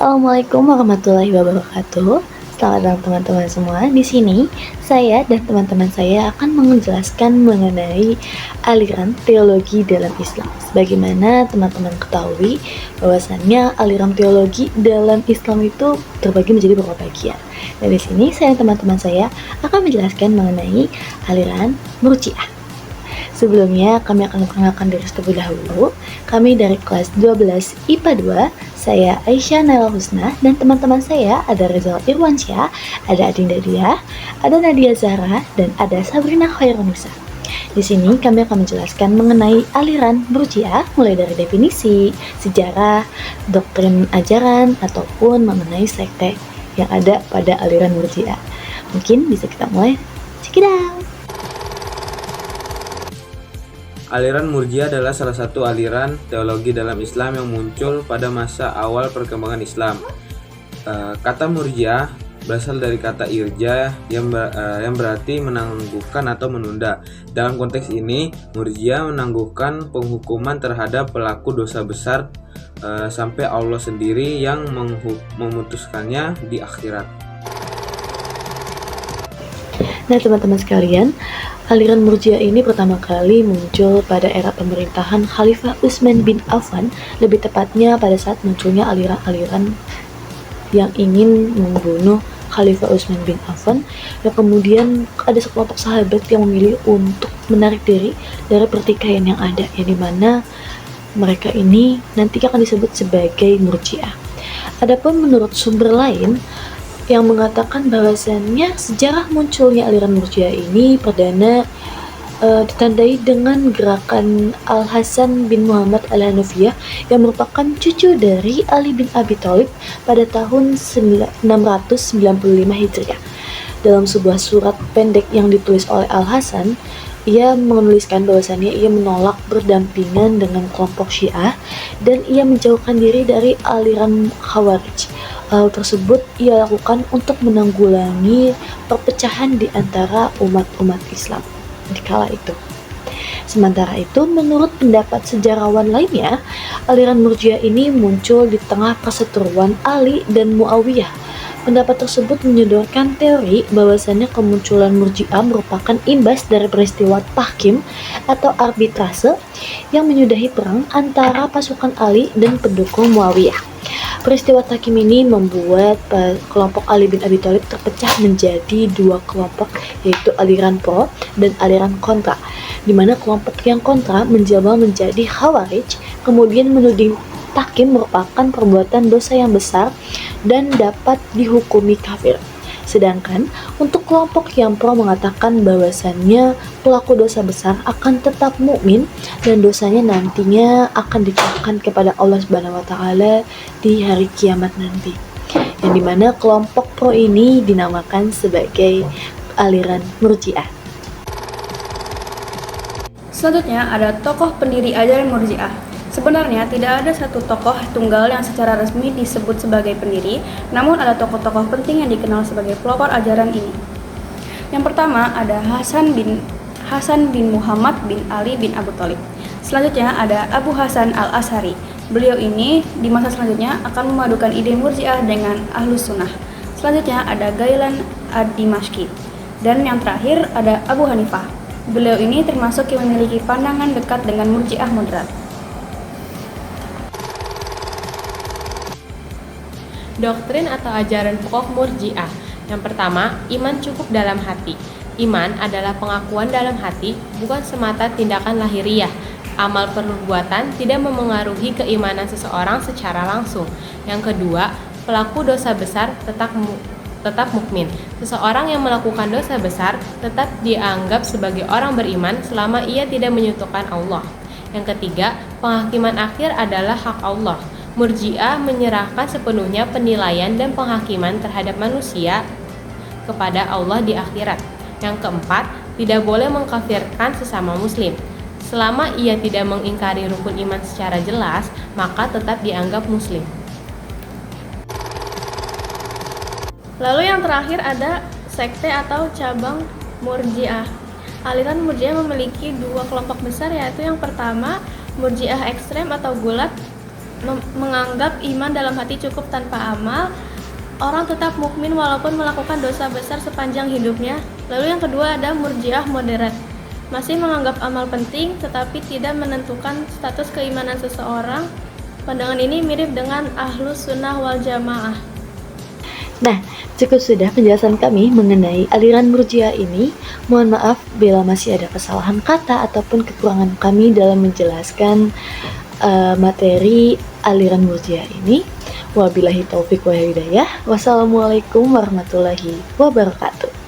Assalamualaikum warahmatullahi wabarakatuh. Selamat datang teman-teman semua. Di sini saya dan teman-teman saya akan menjelaskan mengenai aliran teologi dalam Islam. Sebagaimana teman-teman ketahui bahwasannya aliran teologi dalam Islam itu terbagi menjadi beberapa bagian. Dan di sini saya dan teman-teman saya akan menjelaskan mengenai aliran Murji'ah. Sebelumnya kami akan memperkenalkan diri terlebih dahulu. Kami dari kelas 12 IPA 2. Saya Aisyah Naila Husna dan teman-teman saya ada Rizal Irwansyah, ada Adinda Dia, ada Nadia Zahra, dan ada Sabrina Khairunisa. Di sini kami akan menjelaskan mengenai aliran Murji'ah mulai dari definisi, sejarah, doktrin ajaran, ataupun mengenai sekte yang ada pada aliran Murji'ah. Mungkin bisa kita mulai. Check it out! Aliran Murji'ah adalah salah satu aliran teologi dalam Islam yang muncul pada masa awal perkembangan Islam. Kata Murji'ah berasal dari kata irja yang berarti menangguhkan atau menunda. Dalam konteks ini, Murji'ah menangguhkan penghukuman terhadap pelaku dosa besar sampai Allah sendiri yang memutuskannya di akhirat. Nah teman-teman sekalian, aliran Murji'ah ini pertama kali muncul pada era pemerintahan Khalifah Utsman bin Affan, lebih tepatnya pada saat munculnya aliran-aliran yang ingin membunuh Khalifah Utsman bin Affan, dan kemudian ada sekelompok sahabat yang memilih untuk menarik diri dari pertikaian yang ada, yang dimana mereka ini nanti akan disebut sebagai Murji'ah. Adapun menurut sumber lain yang mengatakan bahwasannya sejarah munculnya aliran Murji'ah ini perdana ditandai dengan gerakan Al-Hasan bin Muhammad Al-Hanafiyah yang merupakan cucu dari Ali bin Abi Thalib pada tahun 695 Hijriah. Dalam sebuah surat pendek yang ditulis oleh Al-Hasan, ia menuliskan bahwasannya ia menolak berdampingan dengan kelompok Syiah dan ia menjauhkan diri dari aliran Khawarij. Hal tersebut ia lakukan untuk menanggulangi perpecahan di antara umat-umat Islam di kala itu. Sementara itu, menurut pendapat sejarawan lainnya, aliran Murji'ah ini muncul di tengah perseteruan Ali dan Muawiyah. Pendapat tersebut menyodorkan teori bahwasannya kemunculan Murji'ah merupakan imbas dari peristiwa tahkim atau arbitrase yang menyudahi perang antara pasukan Ali dan pendukung Muawiyah. Peristiwa tahkim ini membuat kelompok Ali bin Abi Thalib terpecah menjadi dua kelompok, yaitu aliran pro dan aliran kontra, di mana kelompok yang kontra menjelma menjadi Khawarij, kemudian menuding tahkim merupakan perbuatan dosa yang besar dan dapat dihukumi kafir. Sedangkan untuk kelompok yang pro mengatakan bahwasannya pelaku dosa besar akan tetap mukmin dan dosanya nantinya akan dikenakan kepada Allah Subhanahu wa taala di hari kiamat nanti. Yang dimana kelompok pro ini dinamakan sebagai aliran Murji'ah. Selanjutnya ada tokoh pendiri ajaran Murji'ah. Sebenarnya tidak ada satu tokoh tunggal yang secara resmi disebut sebagai pendiri, namun ada tokoh-tokoh penting yang dikenal sebagai pelopor ajaran ini. Yang pertama ada Hasan bin Muhammad bin Ali bin Abu Thalib. Selanjutnya ada Abu Hasan al-Ash'ari. Beliau ini di masa selanjutnya akan memadukan ide Murji'ah dengan Ahlus Sunnah. Selanjutnya ada Ghailan ad-Dimashqi. Dan yang terakhir ada Abu Hanifah. Beliau ini termasuk yang memiliki pandangan dekat dengan Murji'ah moderat. Doktrin atau ajaran pokok Murji'ah. Yang pertama, iman cukup dalam hati. Iman adalah pengakuan dalam hati, bukan semata tindakan lahiriah. Amal perbuatan tidak memengaruhi keimanan seseorang secara langsung. Yang kedua, pelaku dosa besar tetap mukmin. Seseorang yang melakukan dosa besar tetap dianggap sebagai orang beriman selama ia tidak menyentuhkan Allah. Yang ketiga, penghakiman akhir adalah hak Allah. Murji'ah menyerahkan sepenuhnya penilaian dan penghakiman terhadap manusia kepada Allah di akhirat. Yang keempat, tidak boleh mengkafirkan sesama muslim. Selama ia tidak mengingkari rukun iman secara jelas, maka tetap dianggap muslim. Lalu yang terakhir ada sekte atau cabang Murji'ah. Aliran Murji'ah memiliki dua kelompok besar, yaitu yang pertama Murji'ah ekstrem atau gulat, menganggap iman dalam hati cukup tanpa amal. Orang tetap mukmin walaupun melakukan dosa besar sepanjang hidupnya. Lalu yang kedua ada Murji'ah moderat. Masih menganggap amal penting tetapi tidak menentukan status keimanan seseorang. Pandangan ini mirip dengan Ahlus Sunnah wal Jamaah. Nah, cukup sudah penjelasan kami mengenai aliran Murji'ah ini. Mohon maaf bila masih ada kesalahan kata ataupun kekurangan kami dalam menjelaskan materi aliran Murji'ah ini. Wabillahi taufik wa hidayah. Wassalamualaikum warahmatullahi wabarakatuh.